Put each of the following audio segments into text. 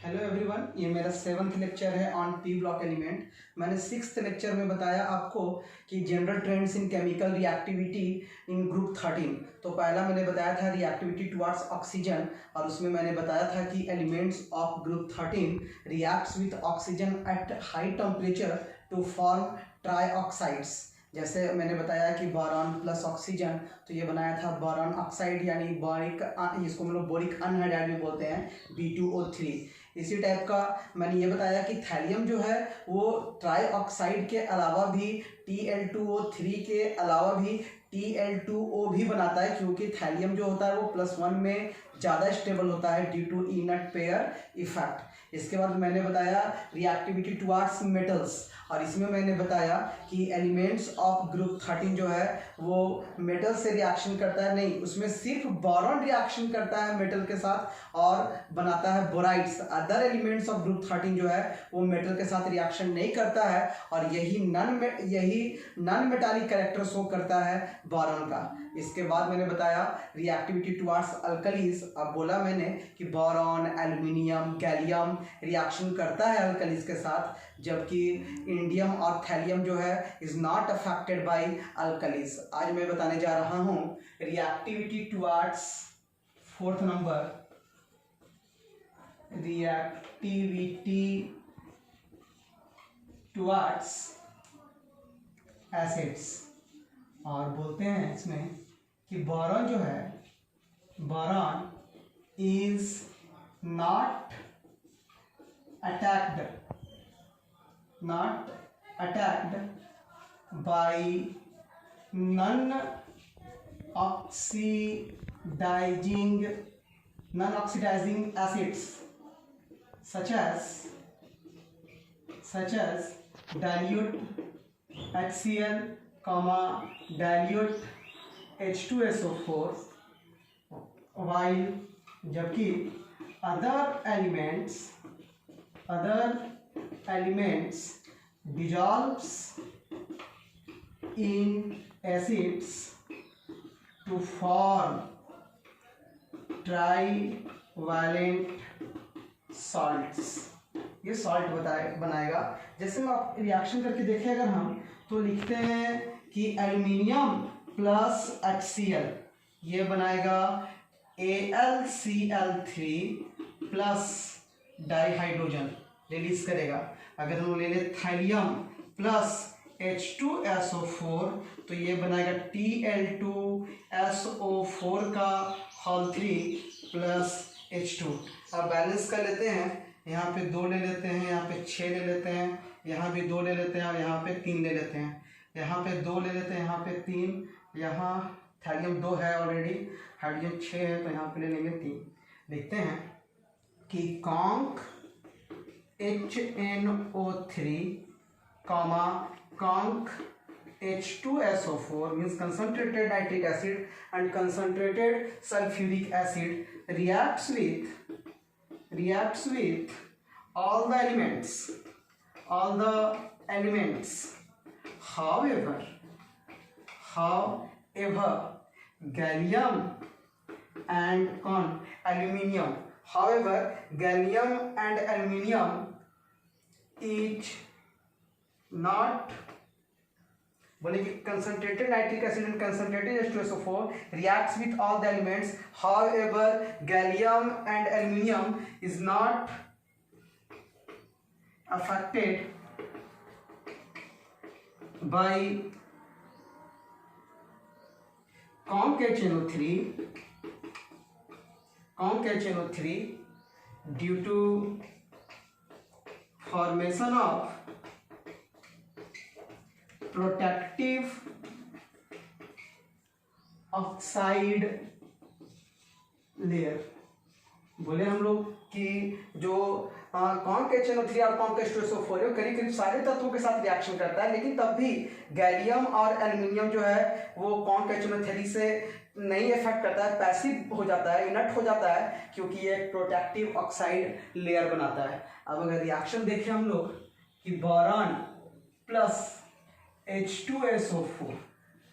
Hello everyone, ये मेरा 7th lecture है ऑन पी ब्लॉक एलिमेंट। मैंने 6th लेक्चर में बताया आपको कि general trends in chemical reactivity in group 13। तो पहला मैंने बताया था रिएक्टिविटी टुवर्ड्स ऑक्सीजन, और उसमें मैंने बताया था कि elements of group 13 reacts with oxygen at high temperature to form trioxides. जैसे मैंने बताया कि बोरॉन प्लस ऑक्सीजन, तो ये बनाया था बोरॉन ऑक्साइड यानी बोरिक, इसको हम लोग बोरिक अनहाइड्राइड भी बोलते हैं, B2O3। इसी टाइप का मैंने ये बताया कि थैलियम जो है वो ट्राईऑक्साइड के अलावा भी Tl2O3 के अलावा भी Tl2O भी बनाता है, क्योंकि थैलियम जो होता है वो +1 में ज़्यादा स्टेबल होता है due to inert pair effect. इसके बाद मैंने बताया रिएक्टिविटी टुवर्ड्स मेटल्स, और इसमें मैंने बताया कि एलिमेंट्स ऑफ ग्रुप 13 जो है वो मेटल से रिएक्शन करता है, नहीं, उसमें सिर्फ बोरॉन रिएक्शन करता है मेटल के साथ और बनाता है borides. Other elements of group 13 जो है वो मेटल के साथ रिएक्शन नहीं करता है, और यही नॉन मेटालिक कैरेक्टर शो करता है बोरॉन का। इसके बाद मैंने बताया रिएक्टिविटी टुवर्ड्स अल्कलीज। अब बोला मैंने कि बोरॉन, एल्युमिनियम, गैलियम रिएक्शन करता है अल्कलीज के साथ, जबकि इंडियम और थैलियम जो है is not affected by alkalis. आज मैं बताने जा रहा हूँ reactivity towards 4th number, reactivity towards acids. और बोलते हैं इसमें कि बोरॉन जो है, boron is not attacked by non-oxidizing acids such as dilute HCl, dilute H2SO4, while जबकि other elements dissolves in acids to form trivalent salts। ये salt बनाएगा। जैसे में आप रिएक्शन करके देखें अगर हम, तो लिखते हैं कि एल्युमिनियम प्लस HCl ये बनाएगा AlCl3 प्लस डाईहाइड्रोजन रिलीज करेगा। अगर हम ले लें थैलियम प्लस H2SO4 तो ये बनाएगा Tl2SO4 का होल 3 प्लस H2। अब बैलेंस कर लेते हैं, यहाँ पे 2 ले लेते हैं, यहाँ पे 6 ले लेते हैं, यहाँ भी 2 ले लेते हैं, और यहाँ पे 3 ले लेते हैं। यहाँ पे 2 ले लेते हैं, यहाँ पे 3, यहाँ थैलियम 2 है ऑलरेडी, हाइड्रोजन 6 है, तो यहाँ पे ले लेंगे 3। देखते हैं कि conc HNO3, conc H2SO4 means concentrated nitric acid and concentrated sulfuric acid reacts with all the elements. However, gallium and aluminium. However, gallium and aluminium is not, बोले कि concentrated nitric acid and concentrated H2SO4 reacts with all the elements. However, gallium and aluminium is not affected by conc HNO3 due to formation of protective oxide layer। बोले हम लोग कि जो conc HNO3 और conc H2SO4 करीब करीब सारे तत्वों के साथ रिएक्शन करता है, लेकिन तब भी गैलियम और एल्युमिनियम जो है वो कॉन्क HNO3 से नहीं इफेक्ट करता है, पैसिव हो जाता है, इनर्ट हो जाता है, क्योंकि ये प्रोटेक्टिव ऑक्साइड लेयर बनाता है। अब अगर रिएक्शन देखें हम लोग कि बोरॉन प्लस H2SO4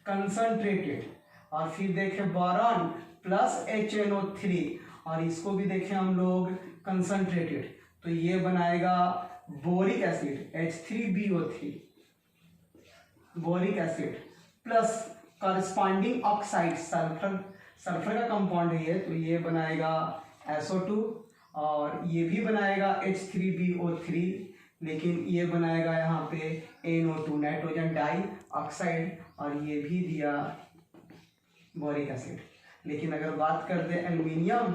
कंसंट्रेटेड, और फिर देखें बोरॉन प्लस HNO3 और इसको भी देखें हम लोग कंसंट्रेटेड, तो ये बनाएगा boric acid H3BO3 boric acid plus corresponding oxide sulphur का कंपाउंड है ये, तो ये बनाएगा SO2 और ये भी बनाएगा H3BO3, लेकिन ये बनाएगा यहाँ पे NO2 नाइट्रोजन डाई ऑक्साइड और ये भी दिया बोरिक एसिड। लेकिन अगर बात कर दे एल्युमिनियम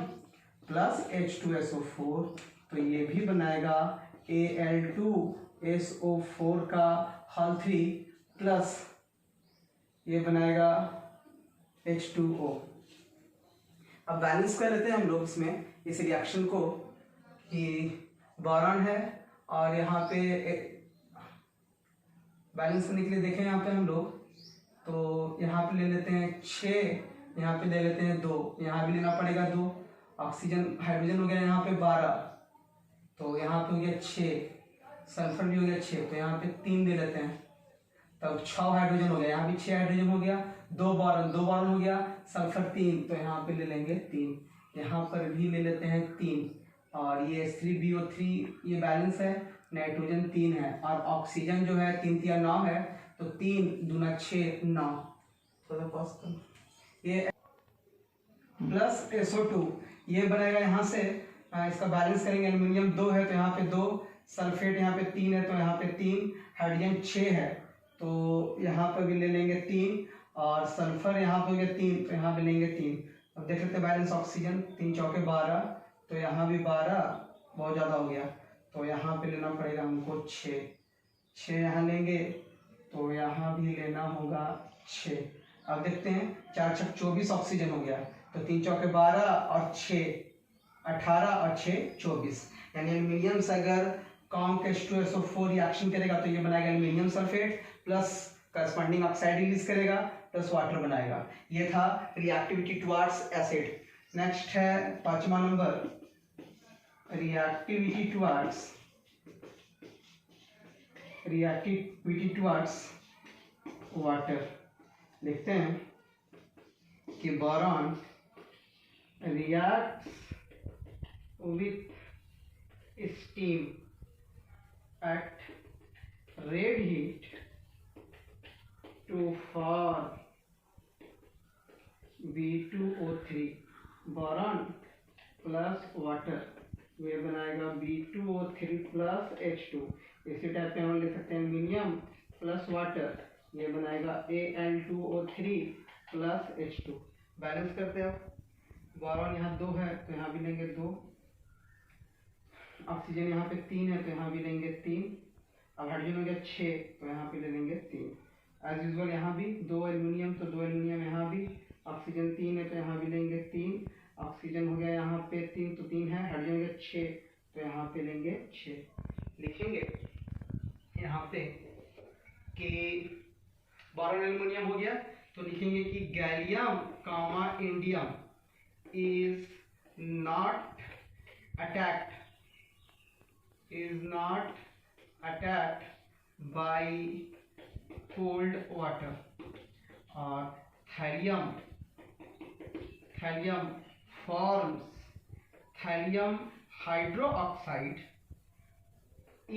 प्लस H2SO4 तो ये भी बनाएगा Al2SO4 का हॉल 3 प्लस ये बनाएगा H2O। अब बैलेंस कर लेते हैं हम लोग इसमें इस रिएक्शन को कि बोरॉन है और यहाँ पे बैलेंस करने के लिए देखें यहाँ पे हम लोग तो यहाँ पे ले लेते हैं 6, यहाँ पे ले लेते हैं 2, यहाँ भी लेना पड़ेगा 2, ऑक्सीजन हाइड्रोजन हो गया यहाँ पे 12, तो यहाँ पे हो गया 6, सल्फर भी हो गया 6, तो यहाँ पे 3 ले लेते हैं, तब 6 हाइड्रोजन हो गया, यहाँ भी 6 हाइड्रोजन हो गया, 2 बोरॉन हो गया, सल्फर 3, तो यहाँ पे ले लेंगे 3, यहाँ पर भी ले लेते हैं 3 और ये H3BO3 ये बैलेंस है, नाइट्रोजन 3 है और ऑक्सीजन जो है 3 3 9 है, तो 3 दूना 6 9, थोड़ा पास कर ये प्लस SO2 ये बनेगा यहाँ से, इसका बैलेंस करेंगे, एल्युमिनियम 2 है तो यहाँ पे 2, सल्फेट यहाँ पे 3 है तो यहाँ पे 3, हाइड्रोजन 6 है तो यहाँ पर भी ले लेंगे 3 और सल्फर यहाँ पे हो गया 3 तो यहाँ पे लेंगे 3। अब देख लेते हैं बैलेंस, ऑक्सीजन 3 चौके 12 तो यहाँ भी 12 बहुत ज़्यादा हो गया, तो यहाँ पे लेना पड़ेगा हमको 6 यहाँ लेंगे तो यहाँ भी लेना होगा 6। अब देखते हैं 4 6 24 ऑक्सीजन हो गया, तो 3 चौके 12 और 6 18 और 6 24, यानी एल्युमिनियम से अगर कॉन्क H2SO4 रिएक्शन करेगा तो ये बनाएगा aluminium sulphate plus corresponding oxide release करेगा प्लस वाटर बनाएगा। ये था रिएक्टिविटी टुवर्ड्स एसिड। नेक्स्ट है 5वां नंबर, रिएक्टिविटी टुवर्ड्स वाटर। देखते हैं कि boron reacts with steam at red heat to form B2O3, boron plus water, ये बनाएगा B2O3 प्लस H2। इसी टाइप पे हम ले सकते हैं एल्युमिनियम प्लस वाटर, ये बनाएगा Al2O3 प्लस H2। बैलेंस करते हैं, बोरॉन यहाँ 2 है तो यहाँ भी लेंगे 2, ऑक्सीजन यहाँ पे 3 है तो यहाँ भी लेंगे 3, अब हाइड्रोजन हो गया 6 तो यहाँ पे ले लेंगे 3। एज यूजुअल यहाँ भी 2 एल्युमिनियम तो 2 एल्युमिनियम, यहाँ भी ऑक्सीजन 3 है तो यहाँ भी लेंगे 3, ऑक्सीजन हो गया यहाँ पे 3 तो 3 है, हाइड्रोजन हो गया 6 तो यहाँ पे लेंगे 6। लिखेंगे यहाँ पे कि बोरॉन एल्युमिनियम हो गया तो लिखेंगे कि gallium comma indium is not attacked by cold water, और thallium forms thallium hydroxide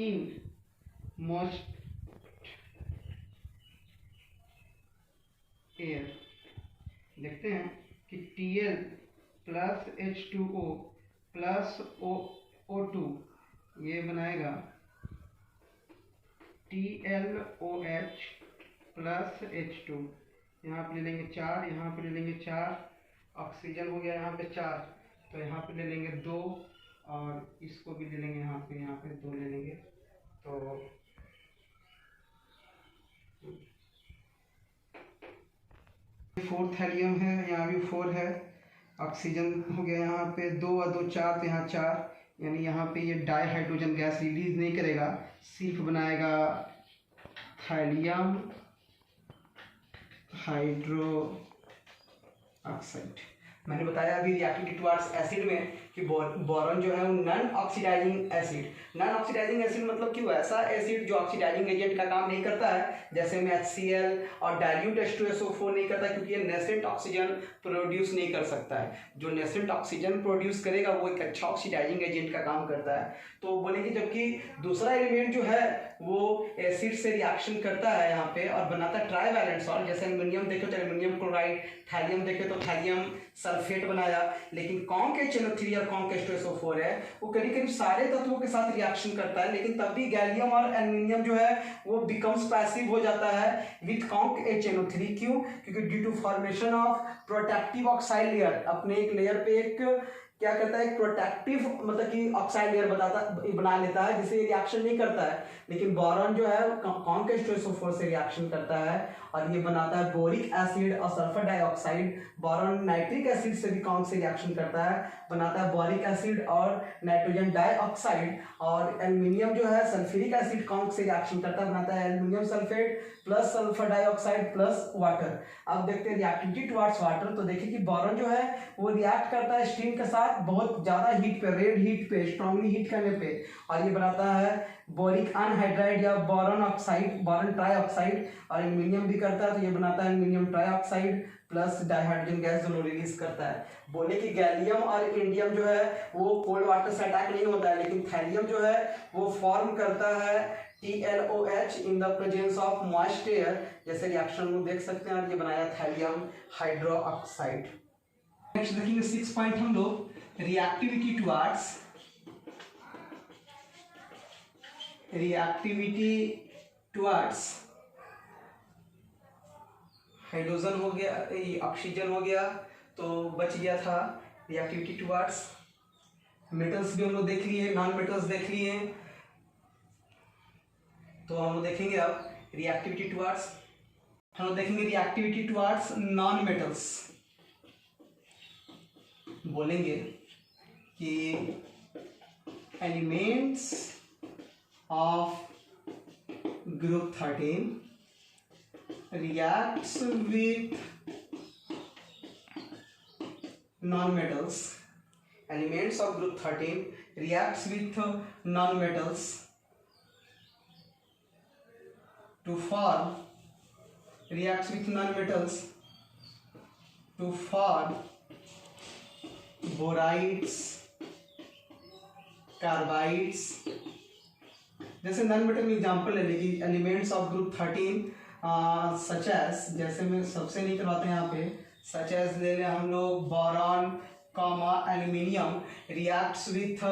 in most air। देखते हैं कि Tl plus H2O plus O2 ये बनाएगा TLOH प्लस H2, यहाँ पे ले लेंगे 4, यहाँ पे ले लेंगे 4, ऑक्सीजन हो गया यहाँ पे 4 तो यहाँ पे ले लेंगे 2 और इसको भी ले लेंगे यहाँ पे 2 ले लेंगे, तो 4 थैलियम है, यहाँ भी 4 है, ऑक्सीजन हो गया यहाँ पे 2 और 2 4 तो यहाँ 4, यानी यहाँ पे ये डाई हाइड्रोजन गैस रिलीज नहीं करेगा, सिर्फ बनाएगा थैलियम हाइड्रो ऑक्साइड। मैंने बताया अभी रिएक्टिविटी टुवर्ड्स एसिड में कि बोरॉन जो है वो non oxidising acid, non oxidising acid मतलब कि वो ऐसा एसिड जो ऑक्सीडाइजिंग एजेंट का काम नहीं करता है, जैसे में HCl और डाइल्यूट H2SO4 नहीं करता, क्योंकि ये नेसेंट ऑक्सीजन प्रोड्यूस नहीं कर सकता है। जो नेसेंट ऑक्सीजन प्रोड्यूस करेगा वो एक अच्छा ऑक्सीडाइजिंग एजेंट का काम करता है। तो बोलेंगे जबकि दूसरा एलिमेंट जो है वो एसिड से रिएक्शन करता है यहाँ पे और बनाता है ट्राइवैलेंट सॉल्ट, जैसे एल्युमिनियम देखे तो एल्युमिनियम क्लोराइड, थैलियम देखे तो थैलियम सल्फेट बनाया। लेकिन कॉन्क HNO3 और कॉन्क H2SO4 है वो करीब करीब सारे तत्वों के साथ रिएक्शन करता है, लेकिन तब भी गैलियम और एल्युमिनियम जो है वो बिकम्स पैसिव हो जाता है विथ कॉन्क HNO3। क्यों? क्योंकि due to formation of protective oxide layer, अपने एक लेयर पे एक क्या करता है, एक प्रोटेक्टिव मतलब कि ऑक्साइड लेयर बना लेता है जिससे ये रिएक्शन नहीं करता है। लेकिन बोरॉन जो है कॉन्क H2SO4 से रिएक्शन करता है और ये बनाता है बोरिक एसिड और sulphur dioxide. Boron nitric acid से भी कॉन्क से रिएक्शन करता है, बनाता है बोरिक एसिड और नाइट्रोजन डाइऑक्साइड। और एल्युमिनियम जो है सल्फ्यूरिक एसिड कॉन्क से रिएक्शन करता है, बनाता है aluminium sulphate plus sulphur dioxide plus water. अब देखते हैं रिएक्टिविटी टुवर्ड्स वाटर। तो देखिए कि बोरॉन जो है वो रिएक्ट करता है स्टीम के साथ बहुत ज्यादा हीट पे, रेड हीट पे, स्ट्रांगली हीट करने पे, और ये बनाता है बोरिक अनहाइड्राइड या बोरॉन ऑक्साइड, बोरॉन ट्राइऑक्साइड। और एल्युमिनियम भी करता है तो ये बनाता है aluminium trioxide plus dihydrogen gas दोनों रिलीज करता है। बोले कि गैलियम और इंडियम जो है वो कोल्ड वाटर से अटैक नहीं होता है, लेकिन थैलियम जो है वो फॉर्म करता है TLOH in the presence of moist air, जैसे रिएक्शन में देख सकते हैं। और ये बनाया थैलियम हाइड्रोक्साइड। नेक्स्ट देखेंगे 6 पॉइंट हम लोग, रिएक्टिविटी टुवर्ड्स हाइड्रोजन हो गया, ऑक्सीजन हो गया तो बच गया था रिएक्टिविटी टुवर्ड्स। मेटल्स भी हम लोग देख लिए, नॉन मेटल्स देख लिए, तो हम लोग देखेंगे अब रिएक्टिविटी टुवर्ड्स, हम लोग देखेंगे रिएक्टिविटी टुवर्ड्स नॉन मेटल्स। बोलेंगे कि elements of group 13 reacts with non-metals. Elements of group 13 reacts with non-metals to form borides, carbides. जैसे नॉन मेटल में एग्जाम्पल ले लेगी elements of group 13 such as, जैसे मैं सबसे नहीं करवाते हैं यहाँ पे, सच एज ले लें हम लोग boron comma aluminium reacts with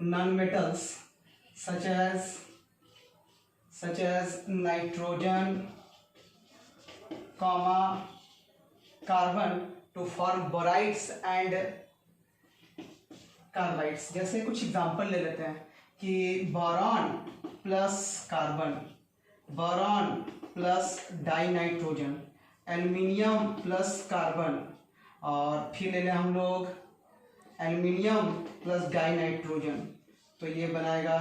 non metals such as nitrogen comma carbon to form borides and carbides. जैसे कुछ एग्जांपल ले लेते हैं कि boron plus carbon, boron plus dinitrogen, aluminium plus carbon, और फिर ले लें हम लोग एल्युमिनियम प्लस डाइनाइट्रोजन, तो ये बनाएगा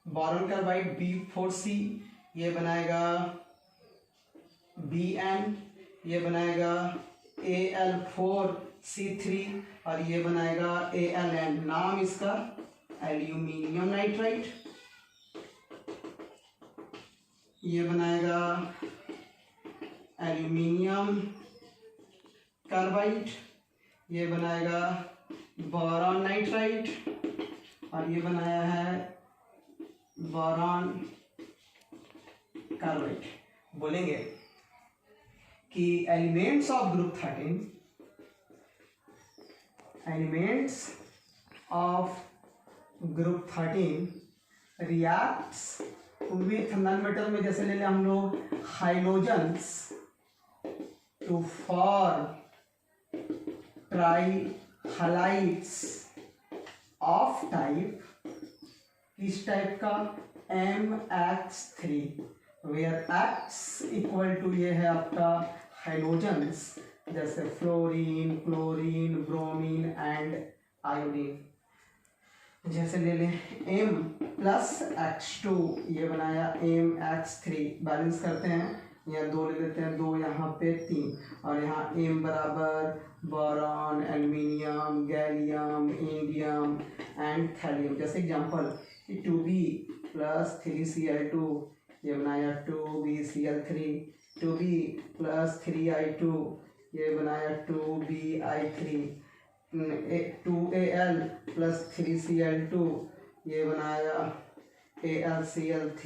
बोरॉन कार्बाइड B4C, ये बनाएगा Bn, ये बनाएगा Al4C3 और ये बनाएगा Aln। नाम इसका एल्यूमिनियम नाइट्राइड, ये बनाएगा एल्यूमिनियम कार्बाइड, ये बनाएगा बोरॉन नाइट्राइड और ये बनाया है बोरॉन कार्बाइड। बोलेंगे कि elements of group 13, elements of group 13 reacts with non metal में, जैसे ले लें हम लोग hydrogens to form trihalides of type, किस टाइप का, MX3, where X equal to ये है आपका हाइड्रोजन्स, जैसे fluorine, chlorine, bromine and iodine. जैसे ले लें M+X2, ये बनाया MX3, बैलेंस करते हैं, यहाँ 2 ले लेते हैं, 2 यहाँ पे 3, और यहाँ M बराबर boron, aluminium, gallium, indium and thallium. जैसे एग्जांपल 2B प्लस 3Cl2, ये बनाया 2BCl3, 2B प्लस 3I2, ये बनाया 2BI3, 2Al प्लस 3Cl2, ये बनाया AlCl3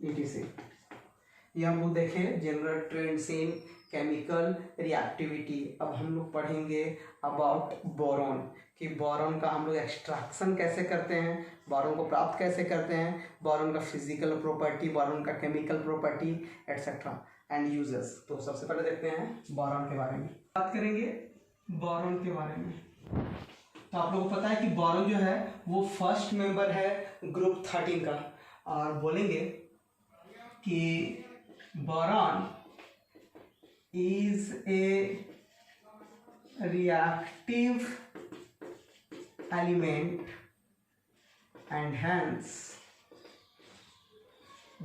etc। ये हम लोग देखें general trends in chemical reactivity. अब हम लोग पढ़ेंगे अबाउट बोरॉन, कि बोरॉन का हम लोग एक्सट्रैक्शन कैसे करते हैं, बोरॉन को प्राप्त कैसे करते हैं, बोरॉन का फिजिकल प्रॉपर्टी, बोरॉन का chemical property etcetera and uses. तो सबसे पहले देखते हैं बोरॉन के बारे में, बात करेंगे बोरॉन के बारे में। तो आप लोगों को पता है कि बोरॉन जो है वो फर्स्ट मेंबर है ग्रुप 13 का, और बोलेंगे कि boron is a reactive element and hence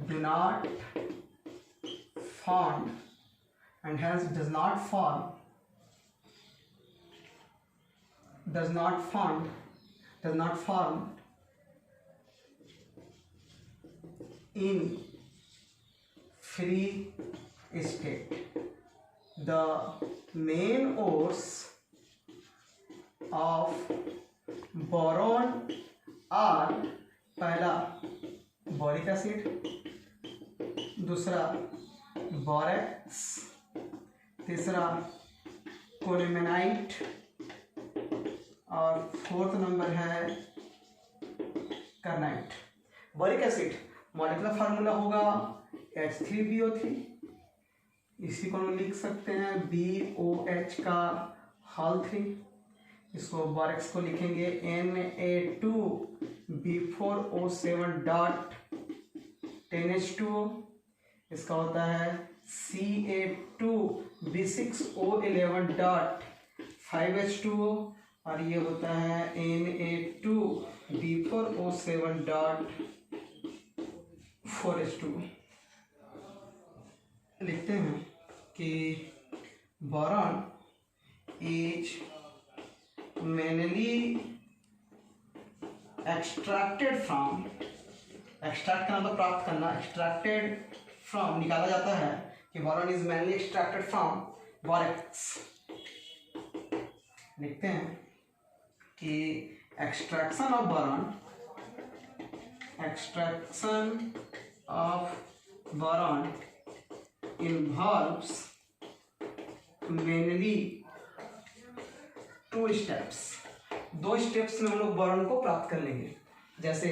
do not form and hence does not form in free state. The main ores of boron are पहला बोरिक एसिड, दूसरा बोरेक्स, तीसरा कोलिमेनाइट, और फोर्थ नंबर है कार्नाइट। बोरिक एसिड मॉलिक्यूलर फार्मूला होगा H3BO3, इसी को हम लिख सकते हैं BOH का होल 3। इसको बोरेक्स को लिखेंगे Na2B4O7 डॉट 10H2O। इसका होता है Ca2B6O11 डॉट 5H2O, और ये होता है Na2B4O7 डॉट 4H2O। लिखते हैं कि boron is mainly extracted from, extract का मतलब प्राप्त करना, एक्सट्रैक्टेड फ्रॉम निकाला जाता है कि boron is mainly extracted from borax. लिखते हैं कि extraction of boron involves mainly 2 steps। 2 steps में हम लोग बोरॉन को प्राप्त कर लेंगे। जैसे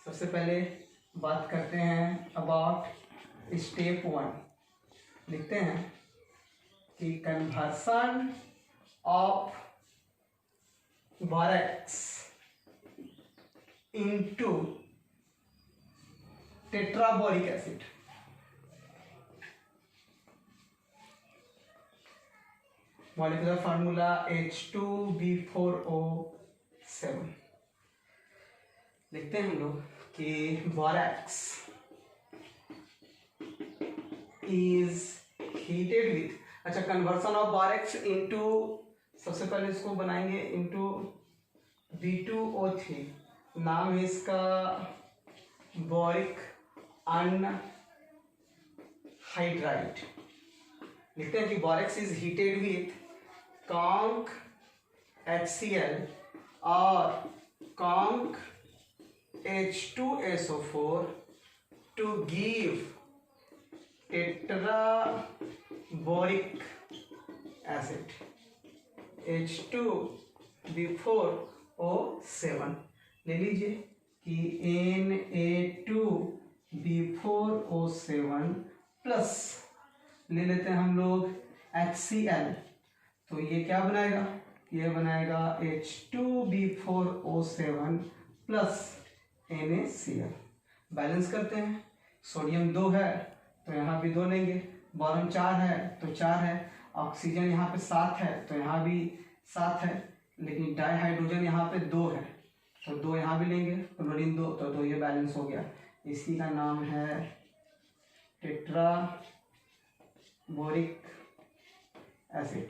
सबसे पहले बात करते हैं अबाउट स्टेप 1। लिखते हैं कि conversion of borax into tetraboric acid. Molecular formula H2B4O7। लिखते हैं हम लोग कि बोरेक्स इज हीटेड विथ, अच्छा कन्वर्सन ऑफ बोरेक्स इनटू, सबसे पहले इसको बनाएंगे इनटू B2O3, नाम है इसका बोरिक अनहाइड्राइड। लिखते हैं कि borax is heated with conc HCl और conc H2SO4 to give tetraboric acid H2B4O7। ले लीजिए कि Na2B4O7 प्लस ले लेते हैं हम लोग HCl, तो ये क्या बनाएगा, ये बनाएगा H2B4O7 प्लस NaCl। बैलेंस करते हैं, सोडियम 2 है तो यहाँ भी 2 लेंगे, बोरॉन 4 है तो 4 है, ऑक्सीजन यहाँ पे 7 है तो यहाँ भी 7 है, लेकिन डाइहाइड्रोजन यहाँ पे 2 है तो 2 यहाँ भी लेंगे, क्लोरीन 2 तो 2, ये बैलेंस हो गया। इसी का नाम है टेट्रा बोरिक एसिड।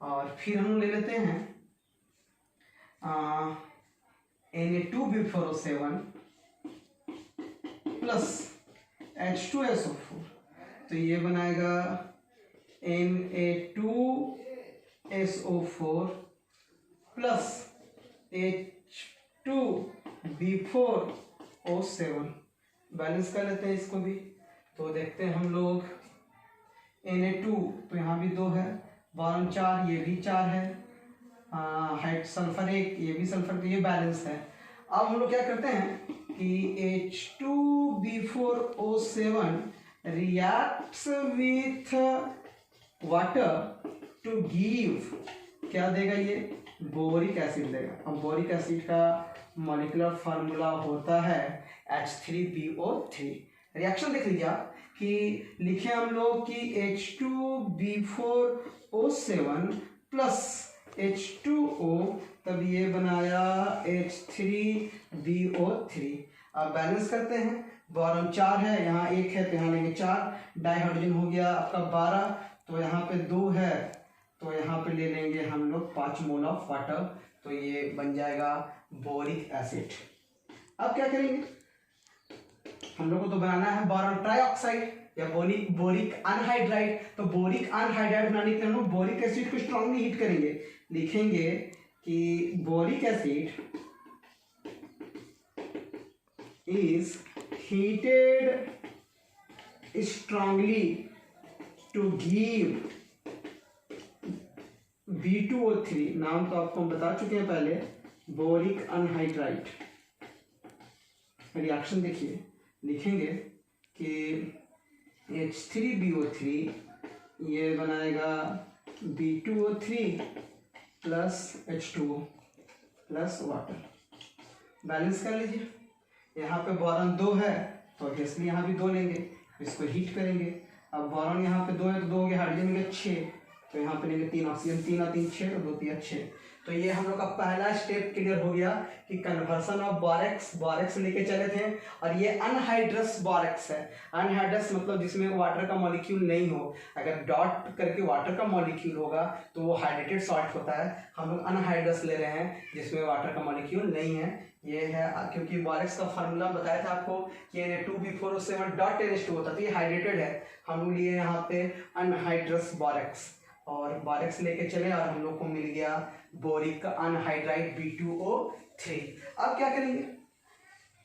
और फिर हम ले लेते हैं Na2B4O7 प्लस H2SO4, तो ये बनाएगा Na2SO4 प्लस H2B4O7। बैलेंस कर लेते हैं इसको भी, तो देखते हैं हम लोग Na2 तो यहाँ भी 2 है, बोरॉन 4, ये भी 4 है, हाइट सल्फर 1, ये भी सल्फर, तो ये बैलेंस है। अब हम लोग क्या करते हैं कि H2B4O7 reacts with water to give, क्या देगा ये, बोरिक एसिड देगा। अब बोरिक एसिड का मॉलिक्यूलर फार्मूला होता है H3BO3। रिएक्शन देख लीजिए आप कि लिखे हम लोग कि H2B4O7 प्लस H2O, तब ये बनाया H3BO3। अब बैलेंस करते हैं, बोरॉन 4 है, यहाँ 1 है, तो यहाँ लेंगे 4, डाइहाइड्रोजन हो गया आपका 12, तो यहाँ पे 2 है, तो यहाँ पे ले लेंगे हम लोग 5 मोल ऑफ वाटर, तो ये बन जाएगा बोरिक एसिड। अब क्या करेंगे, हम लोग को तो बनाना है बोरॉन ट्राइऑक्साइड या बोरिक अनहाइड्राइड। तो बोरिक अनहाइड्राइड बनाने के लिए हम लोग बोरिक एसिड को स्ट्रांगली हीट करेंगे। लिखेंगे कि boric acid is heated strongly to give B2O3, नाम तो आपको हम बता चुके हैं पहले, बोरिक अनहाइड्राइड। रिएक्शन देखिए, लिखेंगे कि H3BO3 ये बनाएगा B2O3 plus H2O plus water. Balance कर लीजिए, यहाँ पे बोरॉन 2 है, तो ऑब्वियसली यहाँ भी 2 लेंगे, इसको हीट करेंगे। अब बोरॉन यहाँ पे 2 है, तो 2 हो गया, हाइड्रोजन के 6, तो यहाँ पे लेंगे 3 ऑक्सीजन, 3 और 3 6, तो 2 3 6। तो ये हम लोग का पहला स्टेप क्लियर हो गया कि कन्वर्सन ऑफ बोरेक्स लेके चले थे, और ये अनहाइड्रस बोरेक्स है। अनहाइड्रस मतलब जिसमें वाटर का मॉलिक्यूल नहीं हो। अगर डॉट करके वाटर का मॉलिक्यूल होगा तो वो हाइड्रेटेड सॉल्ट होता है, हम लोग अनहाइड्रस ले रहे हैं जिसमें वाटर का मॉलिक्यूल नहीं है। ये है क्योंकि बोरेक्स का फार्मूला बताया था आपको कि Na2B4O7 डॉट NH2 होता है, तो ये हाइड्रेटेड है। हम लोग लिए यहाँ पे अनहाइड्रस बोरेक्स, और बोरेक्स लेके चले और हम लोग को मिल गया बोरिक अनहाइड्राइड B2O3। अब क्या करेंगे,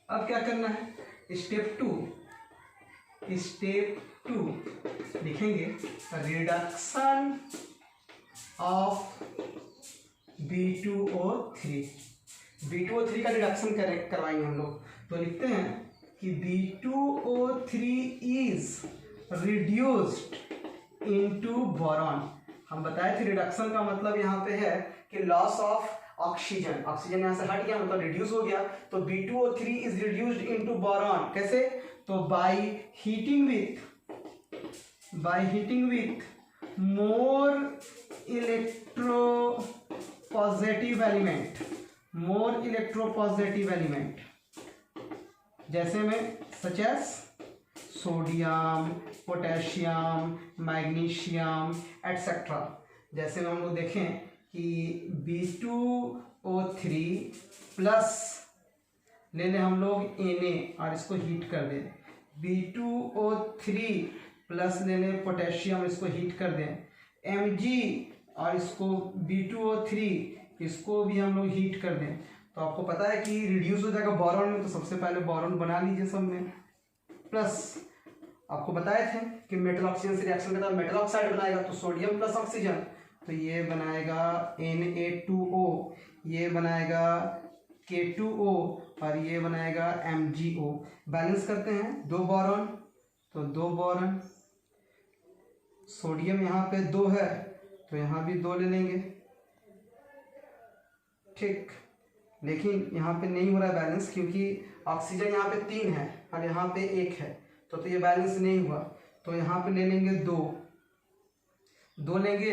अब क्या करना है, स्टेप 2 लिखेंगे रिडक्शन ऑफ B2O3 का रिडक्शन करवाएंगे हम लोग। तो लिखते हैं कि B2O3 is reduced into boron. हम बताए थे रिडक्शन का मतलब यहाँ पे है कि लॉस ऑफ ऑक्सीजन, ऑक्सीजन यहाँ से हट गया मतलब रिड्यूस हो गया, तो B2O3 is reduced into boron. कैसे, तो by heating with more electropositive element, जैसे में such as sodium, potassium, magnesium etcetera. जैसे में हम लोग देखें कि B2O3 प्लस ले लें हम लोग Na और इसको हीट कर दें, B2O3 प्लस ले लें पोटेशियम, इसको हीट कर दें, Mg और इसको B2O3 इसको भी हम लोग हीट कर दें, तो आपको पता है कि रिड्यूस हो जाएगा बोरॉन में। तो सबसे पहले बोरॉन बना लीजिए सब में, प्लस आपको बताए थे कि मेटल ऑक्सीजन से रिएक्शन करता है, मेटल ऑक्साइड बनाएगा, तो सोडियम प्लस ऑक्सीजन, तो ये बनाएगा Na2O, ये बनाएगा K2O और ये बनाएगा MgO। बैलेंस करते हैं, 2 बोरॉन, तो 2 बोरॉन, सोडियम यहाँ पे 2 है, तो यहाँ भी 2 ले लेंगे, ठीक। लेकिन यहाँ पे नहीं हो रहा है बैलेंस, क्योंकि ऑक्सीजन यहाँ पे 3 है और यहाँ पे 1 है, तो ये बैलेंस नहीं हुआ। तो यहाँ पे ले लेंगे 2 लेंगे,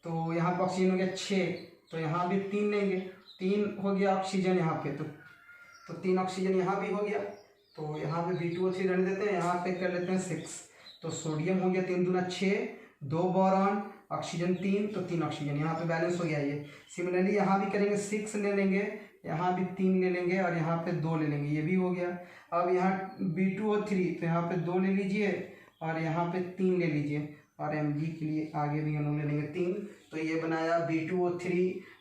तो यहाँ पे ऑक्सीजन हो गया 6, तो यहाँ भी 3 लेंगे, 3 हो गया ऑक्सीजन यहाँ पे, तो 3 ऑक्सीजन यहाँ भी हो गया, तो यहाँ पे B2O3 रहने देते हैं, यहाँ पे कर लेते हैं 6। तो सोडियम हो गया 3 दूना 6, 2 बोरॉन, ऑक्सीजन 3, तो 3 ऑक्सीजन, यहाँ पे बैलेंस हो गया ये। सिमिलरली यहाँ भी करेंगे, 6 ले लेंगे, यहाँ भी 3 ले लेंगे और यहाँ पे 2 ले लेंगे, ये भी हो गया। अब यहाँ B2O3, तो यहाँ पे 2 ले लीजिए और यहाँ पे 3 ले लीजिए, और Mg के लिए आगे भी हम लोग ले लेंगे 3। तो ये बनाया B2O3,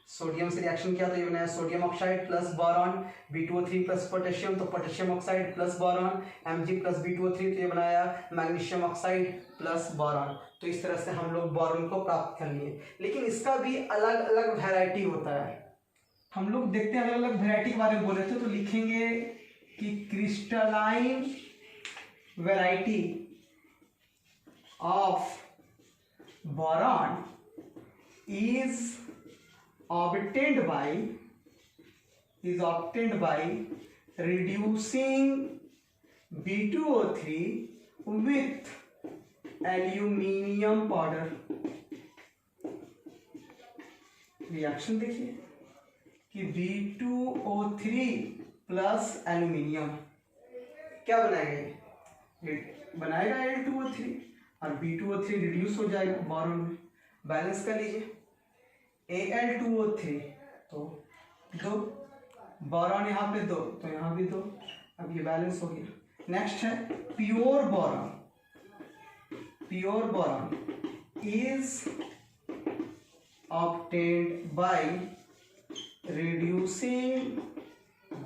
सोडियम से रिएक्शन किया तो ये बनाया sodium oxide plus boron, B2O3 plus potassium, तो potassium oxide plus boron, Mg plus B2O3, तो ये बनाया मैग्नीशियम ऑक्साइड प्लस बोरॉन। तो इस तरह से हम लोग बोरॉन को प्राप्त कर लिए। लेकिन इसका भी अलग अलग वैरायटी होता है। हम लोग देखते हैं अलग अलग वैरायटी के बारे में बोल रहे थे, तो लिखेंगे कि crystalline variety of boron is obtained by reducing B2O3 with aluminium powder। Reaction देखिए कि B2O3 प्लस एल्यूमिनियम क्या बनाएगा, बनाएगा Al2O3 और B2O3 रिड्यूस हो जाएगा बोरॉन में। बैलेंस कर लीजिए Al2O3 तो 2, बोरॉन यहाँ पे 2, तो यहाँ भी 2, अब ये बैलेंस हो गया। नेक्स्ट है pure boron. Pure boron is obtained by reducing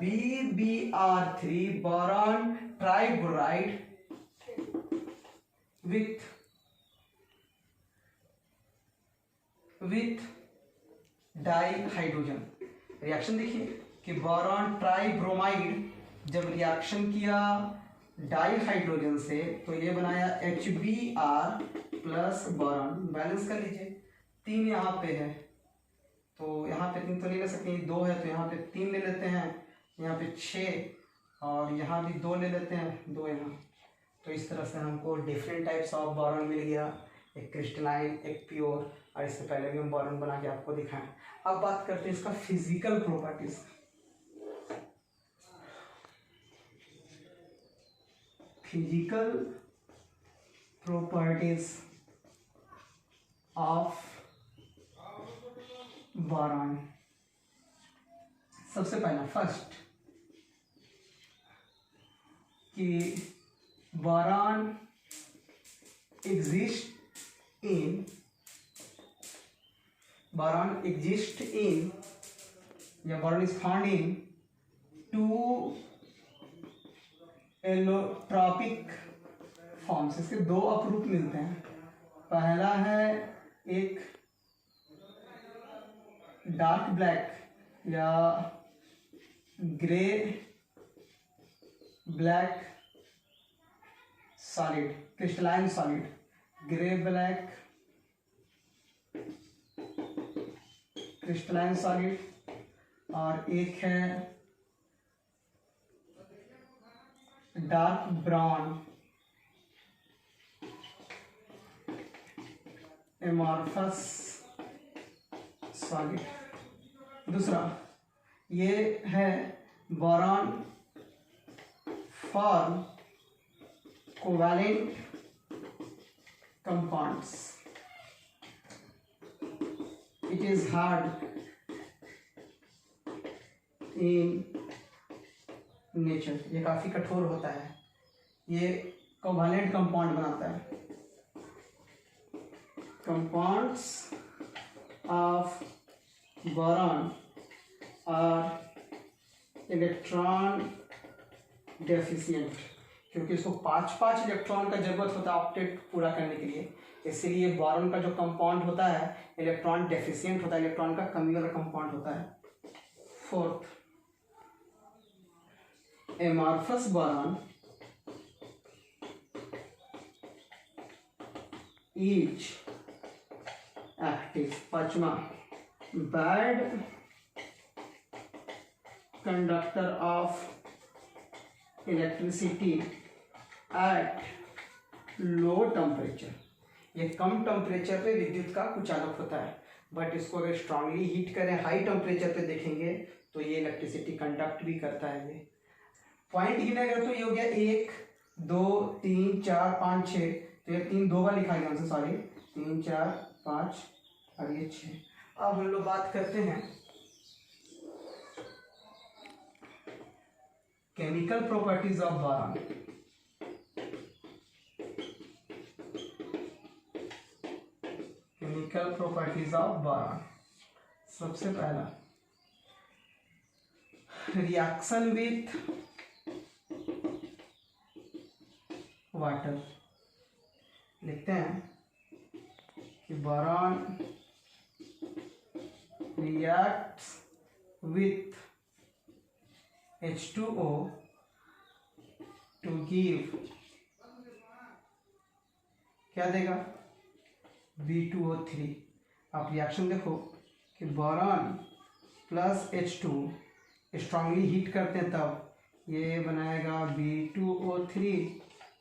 BBr3 boron tribromide with dihydrogen. Reaction देखिए कि बोरॉन ट्राइब्रोमाइड जब रिएक्शन किया डाइहाइड्रोजन से तो ये बनाया HBr प्लस बोरॉन। बैलेंस कर लीजिए, 3 यहाँ पे है तो यहाँ पे 3 तो नहीं ले सकते, 2 है तो यहाँ पे 3 ले लेते हैं, यहाँ पे 6 और यहाँ भी 2 ले लेते हैं, 2 यहाँ। तो इस तरह से हमको डिफरेंट टाइप्स ऑफ बोरॉन मिल गया, एक क्रिस्टलाइन, एक प्योर, और इससे पहले भी हम बोरॉन बना के आपको दिखाएं। अब बात करते हैं इसका physical properties. Physical properties of boron. सबसे पहला फर्स्ट कि boron exists in या boron is found in 2 allotropic forms. इसके 2 अपरूप मिलते हैं। पहला है एक डार्क ब्लैक या grey black solid, crystalline solid, grey black crystalline solid, और एक है डार्क ब्राउन एमॉर्फस सॉलिड। दूसरा ये है boron form covalent compounds. It is hard in nature, ये काफ़ी कठोर होता है, ये कोवैलेंट कंपाउंड बनाता है। Compounds of boron are electron deficient, क्योंकि इसको 5 इलेक्ट्रॉन का जरूरत होता है ऑक्टेट पूरा करने के लिए, इसलिए बोरॉन का जो कंपाउंड होता है इलेक्ट्रॉन डेफिशिएंट होता है, इलेक्ट्रॉन का कमी वाला कंपाउंड होता है। Fourth, amorphous boron is active. पांचवा, bad conductor of electricity at low temperature. ये कम टेम्परेचर पे विद्युत का कुचालक होता है, बट इसको अगर स्ट्रांगली हीट करें हाई टेम्परेचर पे देखेंगे तो ये इलेक्ट्रिसिटी कंडक्ट भी करता है। ये पॉइंट गिनेगा तो ये हो गया 1 2 3 4 5 6, तो ये 3 दो बार लिखा गया हमसे, सॉरी 3 4 5 और ये 6। अब हम लोग बात करते हैं chemical properties of boron. Chemical properties of boron, सबसे पहला रिएक्शन विथ वाटर, लिखते हैं कि boron reacts with H2O to give क्या देगा B2O3। आप रिएक्शन देखो कि boron plus H2 strongly heat करते हैं तब ये बनाएगा B2O3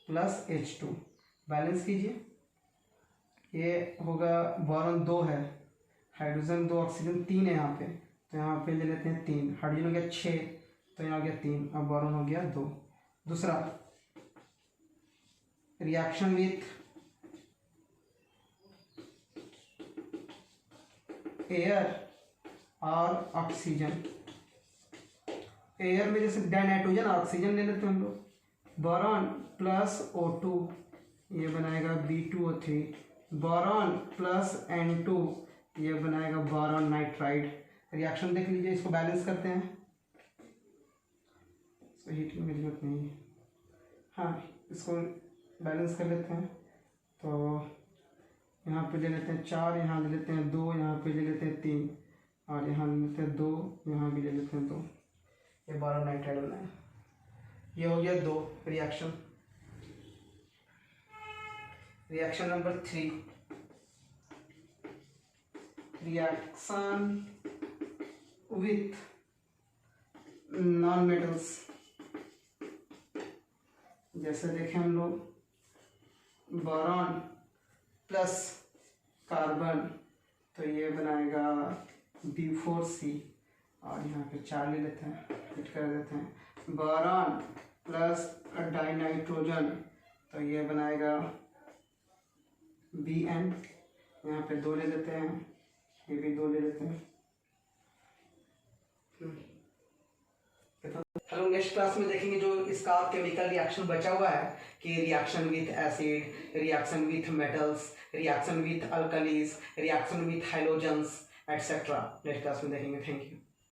प्लस H2। बैलेंस कीजिए, ये होगा बोरॉन 2 है, हाइड्रोजन 2 ऑक्सीजन 3 है यहाँ पे, तो यहाँ पे ले लेते हैं 3, हाइड्रोजन हो गया 6, तो यहाँ हो गया 3, अब बोरॉन हो गया 2। दूसरा रिएक्शन विथ एयर और ऑक्सीजन। एयर में जैसे डाइनाइट्रोजन और ऑक्सीजन ले लेते हैं हम लोग, बोरॉन प्लस O2 ये बनाएगा B2O3, बोरॉन प्लस N2 ये बनाएगा बोरॉन नाइट्राइड। रिएक्शन देख लीजिए, इसको बैलेंस करते हैं, इसको हीट की जरूरत नहीं है, हाँ इसको बैलेंस कर लेते हैं। तो यहाँ पे ले लेते हैं 4, यहाँ ले लेते हैं 2, यहाँ पे ले लेते हैं 3 और यहाँ ले लेते हैं 2, यहाँ भी ले लेते हैं 2, ये बोरॉन नाइट्राइड बनाया। ये हो गया 2 reaction. Reaction number 3, reaction with non metals. जैसे देखें हम लोग बोरॉन प्लस कार्बन, तो ये बनाएगा B4C और यहाँ पे 4 ले लेते हैं, हिट कर देते हैं। बोरॉन प्लस डाइनाइट्रोजन, तो ये बनाएगा Bn, यहाँ पे 2 ले लेते हैं, ये भी 2 ले लेते हैं। हेलो, नेक्स्ट क्लास में देखेंगे जो इसका केमिकल रिएक्शन बचा हुआ है कि reaction with acid, reaction with metals, reaction with alkalis, reaction with hydrogens etcetera. Next class में देखेंगे। Thank you.